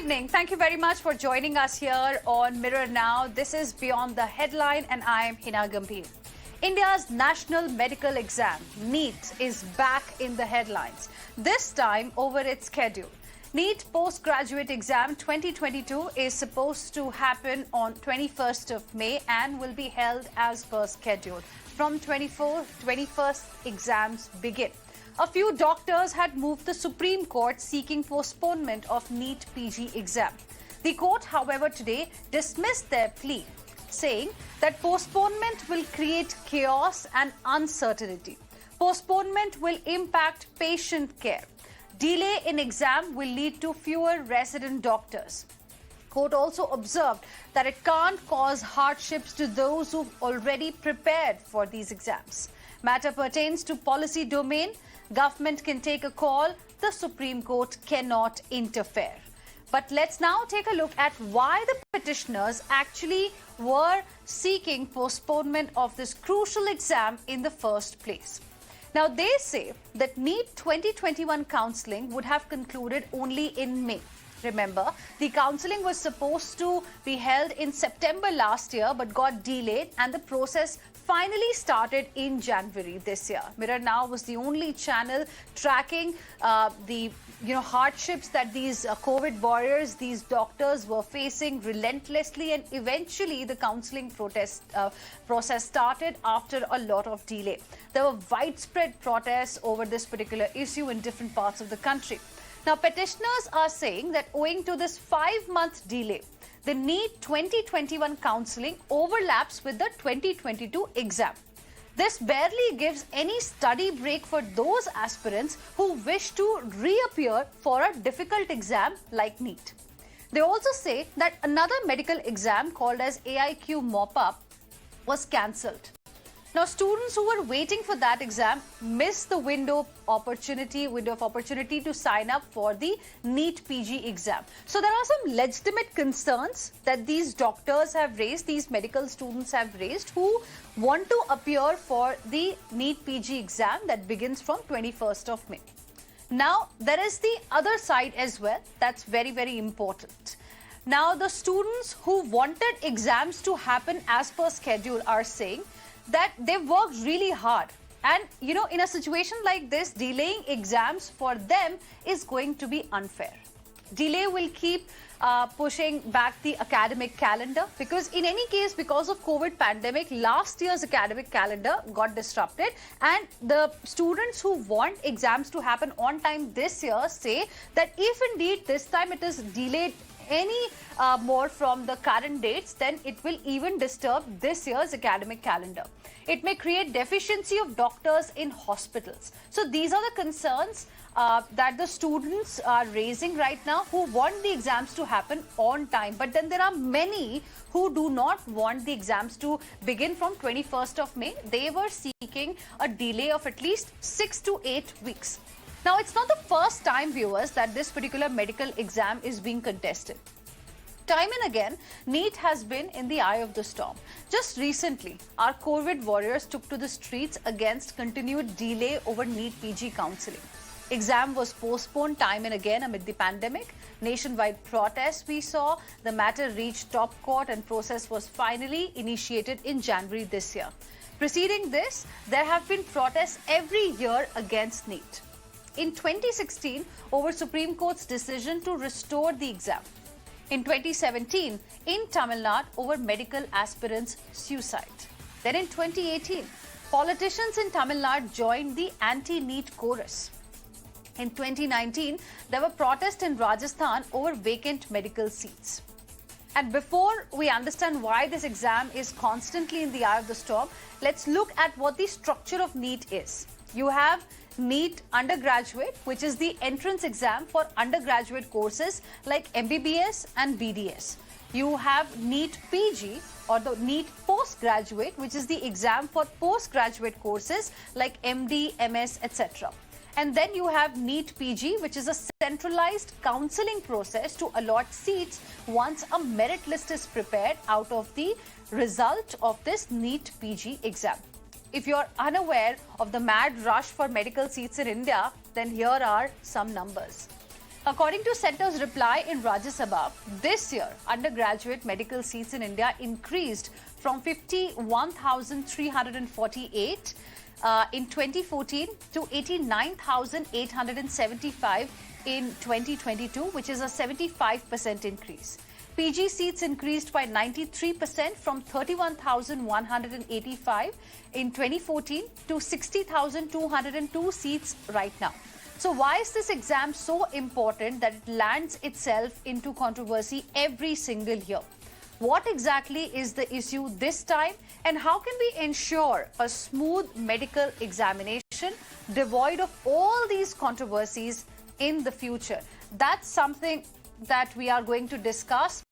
evening. Thank you very much for joining us here on Mirror Now. This is Beyond the Headline and I am Heena Gambhir. India's national medical exam, NEET, is back in the headlines, this time over its schedule. NEET postgraduate exam 2022 is supposed to happen on 21st of May and will be held as per schedule. From 21st exams begin. A few doctors had moved the Supreme Court seeking postponement of NEET PG exam. The court, however, today dismissed their plea, saying that postponement will create chaos and uncertainty. Postponement will impact patient care. Delay in exam will lead to fewer resident doctors. Court also observed that it can't cause hardships to those who've already prepared for these exams. Matter pertains to policy domain. Government can take a call. The Supreme Court cannot interfere. But let's now take a look at why the petitioners actually were seeking postponement of this crucial exam in the first place. Now, they say that NEET 2021 counselling would have concluded only in May. Remember, the counselling was supposed to be held in September last year but got delayed, and the process finally started in January this year. Mirror Now was the only channel tracking the hardships that these COVID warriors, these doctors were facing relentlessly, and eventually the counselling process started after a lot of delay. There were widespread protests over this particular issue in different parts of the country. Now, petitioners are saying that owing to this 5-month delay, the NEET 2021 counselling overlaps with the 2022 exam. This barely gives any study break for those aspirants who wish to reappear for a difficult exam like NEET. They also say that another medical exam called as AIQ Mop-Up was cancelled. Now, students who were waiting for that exam missed the window of opportunity to sign up for the NEET PG exam. So there are some legitimate concerns that these doctors have raised, these medical students have raised, who want to appear for the NEET PG exam that begins from 21st of May. Now, there is the other side as well that's very, very important. Now, the students who wanted exams to happen as per schedule are saying that they've worked really hard. And, in a situation like this, delaying exams for them is going to be unfair. Delay will keep pushing back the academic calendar, because in any case, because of COVID pandemic, last year's academic calendar got disrupted, and the students who want exams to happen on time this year say that if indeed this time it is delayed any more from the current dates, then it will even disturb this year's academic calendar. It may create deficiency of doctors in hospitals. So these are the concerns that the students are raising right now, who want the exams to happen on time. But then there are many who do not want the exams to begin from 21st of May. They were seeking a delay of at least 6 to 8 weeks. Now, it's not the first time, viewers, that this particular medical exam is being contested. Time and again, NEET has been in the eye of the storm. Just recently, our COVID warriors took to the streets against continued delay over NEET PG counselling. Exam was postponed time and again amid the pandemic. Nationwide protests we saw. The matter reached top court and process was finally initiated in January this year. Preceding this, there have been protests every year against NEET. In 2016, over Supreme Court's decision to restore the exam. In 2017, in Tamil Nadu, over medical aspirants' suicide. Then in 2018, politicians in Tamil Nadu joined the anti-NEET chorus. In 2019, there were protests in Rajasthan over vacant medical seats. And before we understand why this exam is constantly in the eye of the storm, let's look at what the structure of NEET is. You have NEET undergraduate, which is the entrance exam for undergraduate courses like MBBS and BDS. You have NEET PG, or the NEET postgraduate, which is the exam for postgraduate courses like MD, MS, etc. And then you have NEET PG, which is a centralized counselling process to allot seats once a merit list is prepared out of the result of this NEET PG exam. If you're unaware of the mad rush for medical seats in India, then here are some numbers. According to Centre's reply in Rajya Sabha, this year, undergraduate medical seats in India increased from 51,348 in 2014 to 89,875 in 2022, which is a 75% increase. PG seats increased by 93% from 31,185 in 2014 to 60,202 seats right now. So why is this exam so important that it lands itself into controversy every single year? What exactly is the issue this time, and how can we ensure a smooth medical examination devoid of all these controversies in the future? That's something that we are going to discuss.